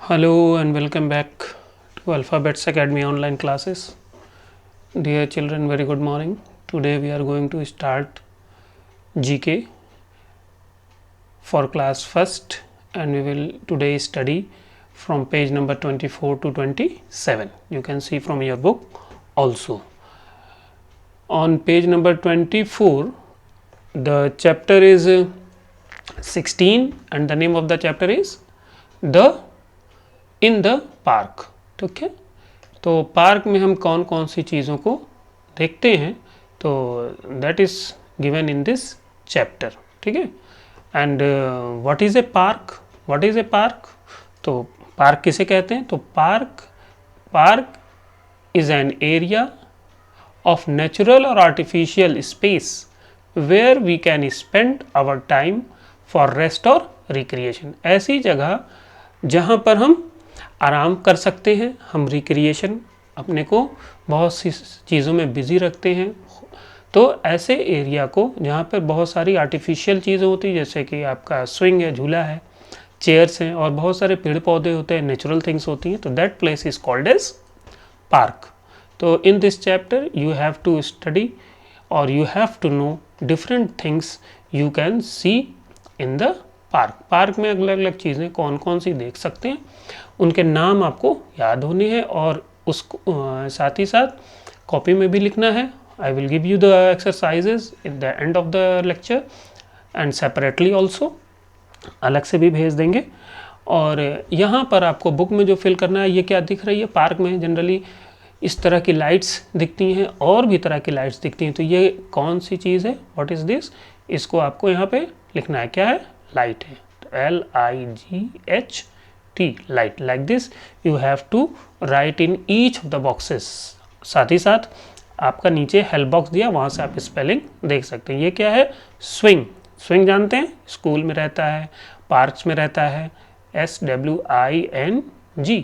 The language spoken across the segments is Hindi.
Hello and welcome back to Alphabets Academy online classes. Dear children, very good morning. Today we are going to start GK for class first, and we will today study from page number 24 to 27. You can see from your book also. On page number 24, the chapter is 16 and the name of the chapter is The in the park. ठीक है, तो पार्क में हम कौन कौन सी चीज़ों को देखते हैं, तो that is given in this chapter. ठीक है, and what is a park? What is a park? तो पार्क किसे कहते हैं? तो park is an area of natural और artificial space where we can spend our time for rest और रिक्रिएशन. ऐसी जगह जहाँ पर हम आराम कर सकते हैं, हम रिक्रिएशन अपने को बहुत सी चीज़ों में बिज़ी रखते हैं. तो ऐसे एरिया को जहाँ पर बहुत सारी आर्टिफिशियल चीज़ें होती हैं, जैसे कि आपका स्विंग है, झूला है, चेयर्स हैं और बहुत सारे पेड़ पौधे होते हैं, नेचुरल थिंग्स होती हैं, तो that place is called as park. तो in this chapter you have to study और you have to know different things you can see in the park. Park में अलग अलग चीज़ें कौन कौन सी देख सकते हैं, उनके नाम आपको याद होने हैं और उसको साथ ही साथ कॉपी में भी लिखना है. I will give you the exercises in the end of the lecture and separately also, अलग से भी भेज देंगे. और यहाँ पर आपको बुक में जो फिल करना है, ये क्या दिख रही है? पार्क में जनरली इस तरह की लाइट्स दिखती हैं और भी तरह की लाइट्स दिखती हैं, तो ये कौन सी चीज़ है? What is this? इसको आपको यहाँ पे लिखना है. क्या है? लाइट है. LIGHT, light. Like this you have to write in each of the boxes. साथ ही साथ आपका नीचे हेल्प बॉक्स दिया, वहाँ से आप स्पेलिंग देख सकते हैं. ये क्या है? स्विंग. स्विंग जानते हैं, स्कूल में रहता है, पार्क्स में रहता है. SWING,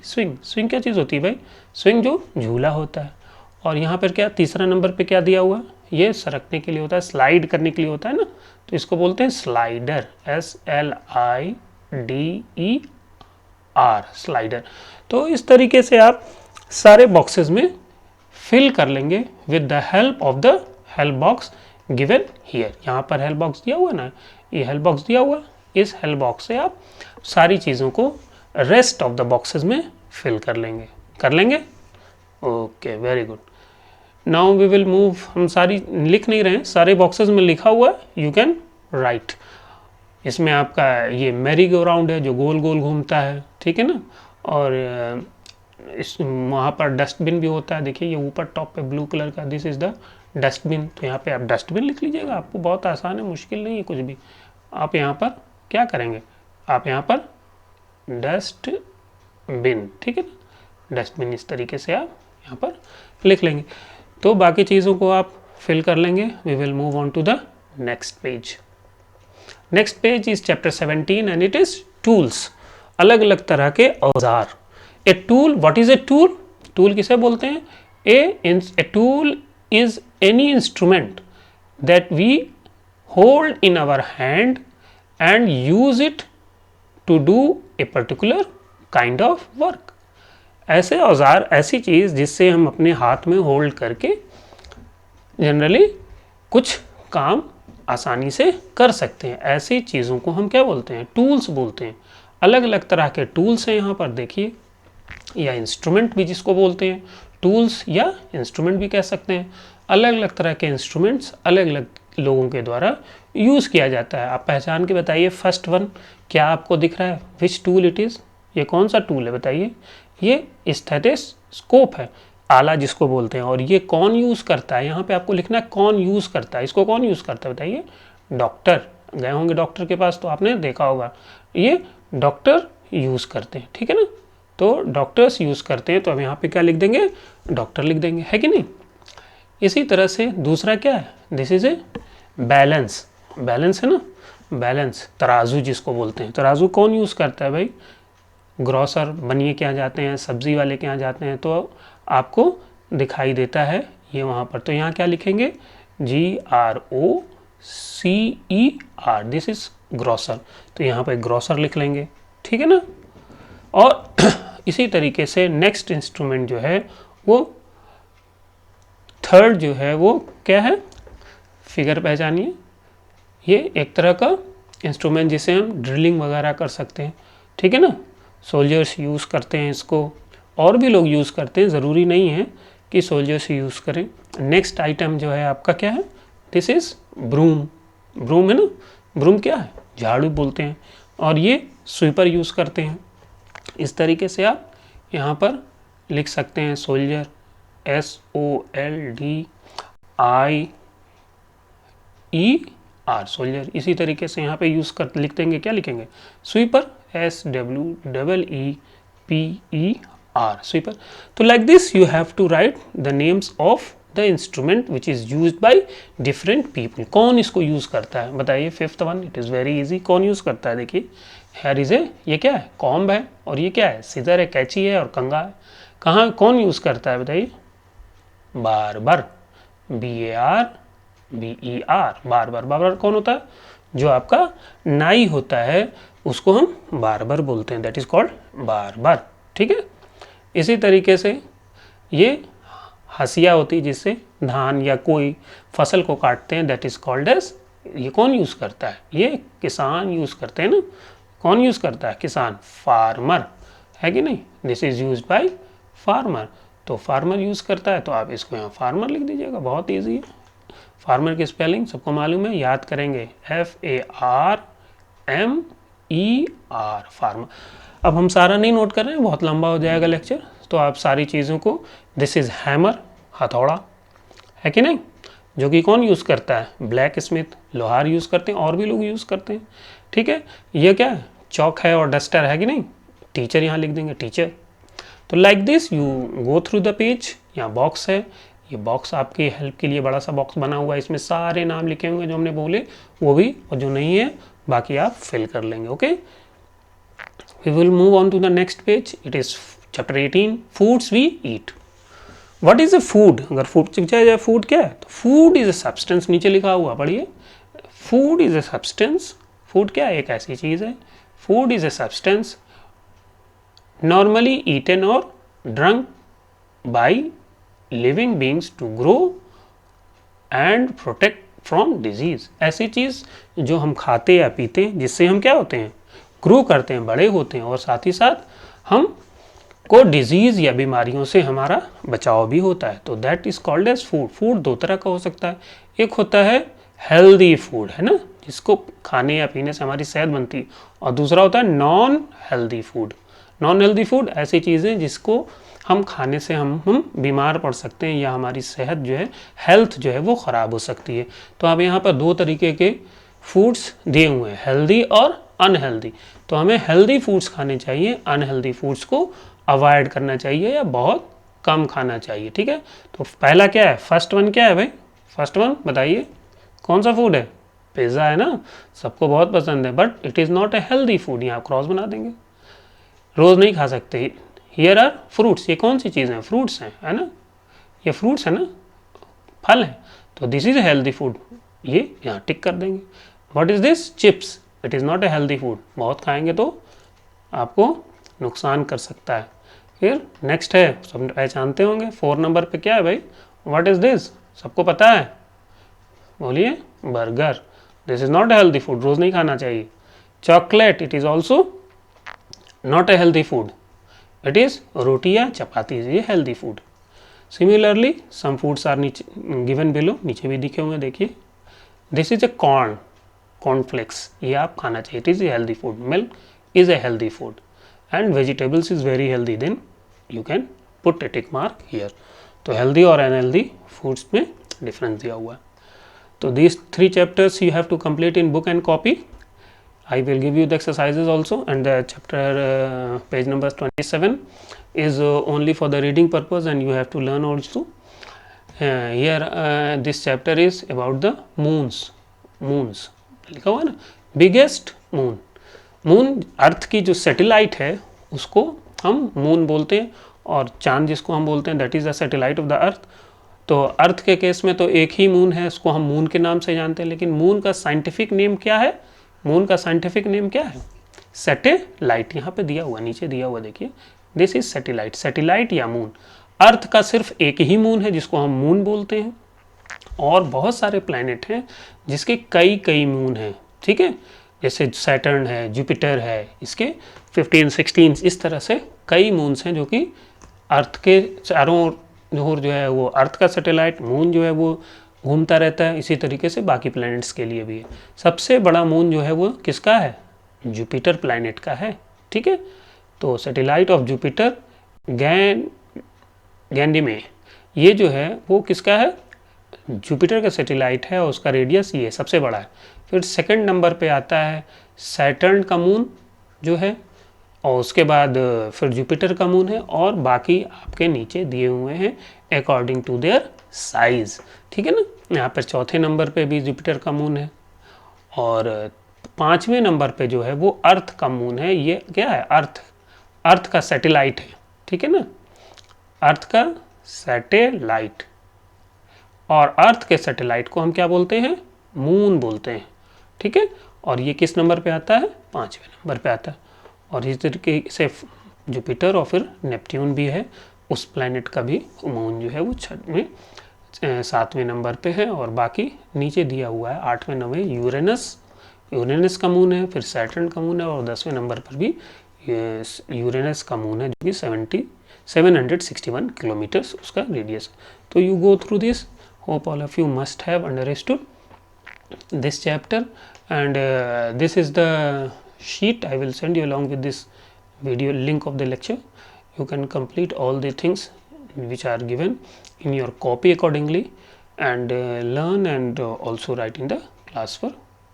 swing. स्विंग क्या चीज़ होती है भाई? स्विंग जो झूला होता है. और यहाँ पर क्या तीसरा नंबर पे क्या दिया हुआ? ये सरकने के लिए होता है, स्लाइड करने के लिए होता है ना, तो इसको बोलते हैं स्लाइडर. SLIDER, slider. तो इस तरीके से आप सारे बॉक्सेस में फिल कर लेंगे with the help of the help box given here. यहाँ पर हेल्प बॉक्स दिया हुआ ना, ये हेल्प बॉक्स दिया हुआ. इस हेल्प बॉक्स से आप सारी चीज़ों को रेस्ट ऑफ द बॉक्सेस में फिल कर लेंगे. कर लेंगे? Okay, very good. Now we will move. हम सारी लिख नहीं रहे हैं, सारे बॉक्सेस में लिखा हुआ है, यू कैन राइट. इसमें आपका ये मैरी गो राउंड है जो गोल गोल घूमता है, ठीक है ना. और इस वहाँ पर डस्टबिन भी होता है. देखिए ये ऊपर टॉप पे ब्लू कलर का, दिस इज़ द डस्टबिन. तो यहाँ पे आप डस्टबिन लिख लीजिएगा, आपको बहुत आसान है, मुश्किल नहीं है कुछ भी. आप यहाँ पर क्या करेंगे? आप यहाँ पर डस्टबिन, ठीक है ना, डस्टबिन इस तरीके से आप यहाँ पर लिख लेंगे. तो बाकी चीज़ों को आप फिल कर लेंगे. We will move on to the next page. Next page is chapter 17 and it is tools. अलग अलग तरह के औजार. A tool, what is a tool? Tool किसे बोलते हैं? A tool is any instrument that we hold in our hand and use it to do a particular kind of work. ऐसे औजार, ऐसी चीज़ जिससे हम अपने हाथ में होल्ड करके जनरली कुछ काम आसानी से कर सकते हैं, ऐसी चीज़ों को हम क्या बोलते हैं? टूल्स बोलते हैं. अलग अलग तरह के टूल्स हैं यहाँ पर देखिए, या इंस्ट्रूमेंट भी जिसको बोलते हैं, टूल्स या इंस्ट्रूमेंट भी कह सकते हैं. अलग अलग तरह के इंस्ट्रूमेंट्स अलग अलग लोगों के द्वारा यूज़ किया जाता है. आप पहचान के बताइए. फर्स्ट वन क्या आपको दिख रहा है? Which tool it is? ये कौन सा टूल है बताइए? ये स्टेथोस्कोप है, आला जिसको बोलते हैं. और ये कौन यूज़ करता है? यहाँ पे आपको लिखना है कौन यूज़ करता है. इसको कौन यूज़ करता है बताइए? डॉक्टर. गए होंगे डॉक्टर के पास तो आपने देखा होगा, ये डॉक्टर यूज़ करते हैं, ठीक है ना. तो डॉक्टर्स यूज़ करते हैं, तो हम यहाँ पे क्या लिख देंगे? डॉक्टर लिख देंगे, है कि नहीं. इसी तरह से दूसरा क्या है? This is a balance. Balance है ना, बैलेंस. तराजू जिसको बोलते हैं. तराजू कौन यूज़ करता है भाई? ग्रॉसर बनिए के यहाँ जाते हैं, सब्जी वाले के यहाँ जाते हैं, तो आपको दिखाई देता है ये वहाँ पर. तो यहाँ क्या लिखेंगे? GROCER. This is grocer. तो यहाँ पर ग्रॉसर लिख लेंगे, ठीक है ना. और इसी तरीके से नेक्स्ट इंस्ट्रूमेंट जो है वो थर्ड जो है वो क्या है, फिगर पहचानिए, ये एक तरह का इंस्ट्रूमेंट जिसे हम ड्रिलिंग वगैरह कर सकते हैं, ठीक है ना, सोल्जर्स यूज़ करते हैं इसको, और भी लोग यूज़ करते हैं, ज़रूरी नहीं है कि सोल्जर्स यूज़ करें। नेक्स्ट आइटम जो है आपका क्या है, दिस इज़ ब्रूम। ब्रूम है ना, ब्रूम क्या है, झाड़ू बोलते हैं, और ये स्वीपर यूज़ करते हैं। इस तरीके से आप यहाँ पर लिख सकते हैं सोल्जर, SOLDIER, सोल्जर। इसी तरीके से यहाँ पे यूज़ कर लिख देंगे, क्या लिखेंगे, स्वीपर, SWEEPER, स्वीपर। तो like this you have to write the names of the instrument which is use by different people. कौन इसको यूज़ करता है बताइए, fifth one, it is very easy. कौन यूज़ करता है, देखिए हेयर इज ए, ये क्या है, कॉम्ब है, और ये क्या है, सीजर है, कैची है, और कंघा है। कहाँ कौन यूज़ करता है बताइए, बार्बर, BARBER, बार्बर। बार्बर कौन होता है, जो आपका नाई होता है उसको हम बार्बर बोलते हैं, दैट इज़ कॉल्ड बार्बर, ठीक है। इसी तरीके से ये हसिया होती है जिससे धान या कोई फसल को काटते हैं, दैट इज़ कॉल्ड एज, ये कौन यूज़ करता है, ये किसान यूज़ करते हैं ना। कौन यूज़ करता है, किसान, फार्मर, है कि नहीं, this is use by farmer. तो फार्मर यूज़ करता है, तो आप इसको यहाँ फार्मर लिख दीजिएगा, बहुत ईजी है। फार्मर की स्पेलिंग सबको मालूम है, याद करेंगे, FARMER, फार्मर। अब हम सारा नहीं नोट कर रहे हैं, बहुत लंबा हो जाएगा लेक्चर, तो आप सारी चीज़ों को, दिस इज़ हैमर, हथौड़ा, है कि नहीं, जो कि कौन यूज़ करता है, ब्लैक स्मिथ, लोहार यूज़ करते हैं, और भी लोग यूज़ करते हैं, ठीक है। ये क्या है, चौक है और डस्टर, है कि नहीं, टीचर यहाँ लिख देंगे, टीचर। तो like this you go through the page. यहाँ बॉक्स है, ये बॉक्स आपकी हेल्प के लिए बड़ा सा बॉक्स बना हुआ है, इसमें सारे नाम लिखे होंगे जो हमने बोले वो भी, और जो नहीं है बाकी आप फिल कर लेंगे, okay. We will move on to the next page, it is chapter 18, foods we eat. What is a food, अगर फूड सीख जाए, फूड क्या है, तो फूड इज़ अ सब्सटेंस, नीचे लिखा हुआ पढ़िए, food is a substance. Food क्या है, एक ऐसी चीज़ है, food is a substance normally eaten or drunk by living beings to grow and protect from disease। ऐसी चीज़ जो हम खाते या पीते हैं जिससे हम क्या होते हैं, ग्रो करते हैं, बड़े होते हैं, और साथ ही साथ हम को डिजीज़ या बीमारियों से हमारा बचाव भी होता है, तो that is called as food. Food दो तरह का हो सकता है, एक होता है हेल्दी फूड, है ना, जिसको खाने या पीने से हमारी सेहत बनती है, और दूसरा होता है non healthy food. Non healthy food ऐसी चीज़ें जिसको हम खाने से हम बीमार पड़ सकते हैं, या हमारी सेहत जो है, हेल्थ जो है वो ख़राब हो सकती है। तो अब यहाँ पर दो तरीके के फूड्स दिए हुए हैं, हेल्दी और अनहेल्दी। तो हमें हेल्दी फूड्स खाने चाहिए, अनहेल्दी फूड्स को अवॉइड करना चाहिए या बहुत कम खाना चाहिए, ठीक है। तो पहला क्या है, फर्स्ट वन क्या है भाई, फर्स्ट वन बताइए कौन सा फूड है, पिज़्ज़ा, है ना, सबको बहुत पसंद है, but it is not a healthy food, यहाँ क्रॉस बना देंगे, रोज़ नहीं खा सकते। हियर आर फ्रूट्स, ये कौन सी चीज़ हैं, फ्रूट्स हैं, है ना, ये फ्रूट्स है ना, फल है, तो this is a healthy food, ये यहाँ टिक कर देंगे। What is this, chips, it is not a healthy food, बहुत खाएंगे तो आपको नुकसान कर सकता है। फिर नेक्स्ट है, सब पहचानते होंगे, 4 नंबर पे क्या है भाई, व्हाट इज़ दिस, सबको पता है, बोलिए, burger, this is not a healthy food, रोज़ नहीं खाना चाहिए। Chocolate, it is also not a healthy food, it is roti या चपाती, ये healthy food. Similarly some foods are नीचे गिवन बिलो, नीचे भी दिखे हुए, देखिए, this is a corn, cornflakes, ये आप खाना चाहिए, it is a healthy food. Milk is a healthy food, and vegetables is very healthy, then you can put A tick mark here. तो हेल्दी और अनहेल्दी फूड्स में डिफरेंस दिया हुआ है। तो these 3 chapters you have to complete in book and copy. I will give you the exercises also, and the chapter page number 27 is only for the reading purpose, and you have to learn also. Here this chapter is about the moons. लिखा हुआ है ना, बिगेस्ट मून, मून अर्थ की जो सैटेलाइट है उसको हम मून बोलते हैं, और चांद जिसको हम बोलते हैं that is the satellite of the earth. तो अर्थ के केस में तो एक ही मून है, उसको हम मून के नाम से जानते हैं, लेकिन मून का साइंटिफिक नेम क्या है, मून का साइंटिफिक नेम क्या है, सैटेलाइट, यहाँ पे दिया हुआ, नीचे दिया हुआ देखिए, दिस इज सैटेलाइट, सैटेलाइट या मून। अर्थ का सिर्फ एक ही मून है जिसको हम मून बोलते हैं, और बहुत सारे प्लैनेट हैं जिसके कई कई मून हैं, ठीक है, जैसे सैटर्न है, जुपिटर है, इसके 15 16 इस तरह से कई मून्स हैं जो कि अर्थ के चारों ओर जो है वो अर्थ का सैटेलाइट मून जो है वो घूमता रहता है। इसी तरीके से बाकी प्लैनेट्स के लिए भी है। सबसे बड़ा मून जो है वो किसका है, जुपिटर प्लैनेट का है, ठीक है। तो सैटेलाइट ऑफ जुपिटर गैंडीमे, ये जो है वो किसका है, जुपिटर का सैटेलाइट है, और उसका रेडियस ये सबसे बड़ा है। फिर सेकंड नंबर पे आता है सैटर्न का मून जो है, और उसके बाद फिर जुपिटर का मून है, और बाकी आपके नीचे दिए हुए हैं अकॉर्डिंग टू देयर साइज, ठीक है ना। यहाँ पर चौथे नंबर पे भी जुपिटर का मून है, और पाँचवें नंबर पे जो है वो अर्थ का मून है। ये क्या है, अर्थ का सैटेलाइट है, ठीक है ना, अर्थ का सैटेलाइट। और अर्थ के सैटेलाइट को हम क्या बोलते हैं, मून बोलते हैं, ठीक है। और ये किस नंबर पे आता है, पाँचवें नंबर पे आता है। और इस तरीके से जुपिटर और फिर नेपट्यून भी है, उस प्लैनेट का भी मून जो है वो सातवें नंबर पे है। और बाकी नीचे दिया हुआ है आठवें नंबर यूरेनस का मून है, फिर सैटर्न का मून है, और 10वें नंबर पर भी यूरेनस का मून है जो कि 761 किलोमीटर्स उसका रेडियस। तो you go through this, hope all of you must have understood this chapter, and this is the sheet I will send you along with this video link of the lecture. You can complete all the things which are given in your copy accordingly, and learn, and also write in the class for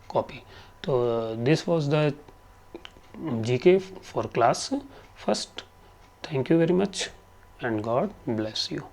copy. So this was the GK for class first. Thank you very much, and God bless you.